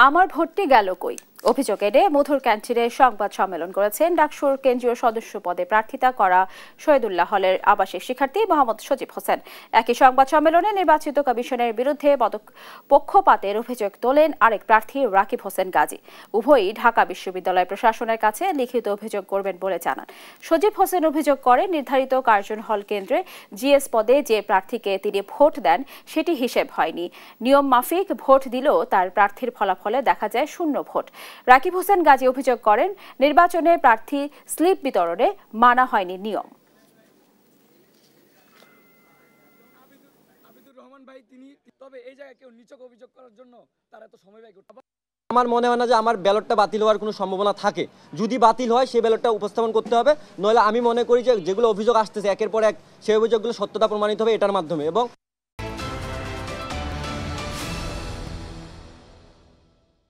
আমার ভোটটি গেল কই অভিযোগ এনে মধুর ক্যান্টিনে সংবাদ সম্মেলন করেছেন ডাকসুর কেন্দ্রীয় সদস্য পদে প্রার্থিতা করা শহীদুল্লাহ হলের আবাসিক শিক্ষার্থী মোহাম্মদ সজীব হোসেন। একই সংবাদ সম্মেলনে নির্বাচিত কমিশনের বিরুদ্ধে পক্ষপাতের অভিযোগ তোলেন আরেক প্রার্থী রাকিব হোসেন গাজী। উভয়ই ঢাকা বিশ্ববিদ্যালয় প্রশাসনের কাছে লিখিত অভিযোগ করবেন বলে জানান। সজীব হোসেন অভিযোগ করেন, নির্ধারিত কার্জন হল কেন্দ্রে জিএস পদে যে প্রার্থীকে তিনি ভোট দেন সেটি হিসেব হয়নি। নিয়ম মাফিক ভোট দিলেও তার প্রার্থীর ফলাফলে দেখা যায় শূন্য ভোট। রাকিব হোসেন গাজী অভিযোগ করেন, নির্বাচনে প্রার্থী স্লিপ বিতরণে মানা হয়নি নিয়ম। আমার মনে হয় না যে আমার ব্যালটটা বাতিল হওয়ার কোনো সম্ভাবনা থাকে। যদি বাতিল হয় সেই ব্যালটটা উপস্থাপন করতে হবে, নইলে আমি মনে করি যে যেগুলো অভিযোগ আসতেছে একের পর এক সেই অভিযোগগুলো সত্যতা প্রমাণিত হবে এটার মাধ্যমে। এবং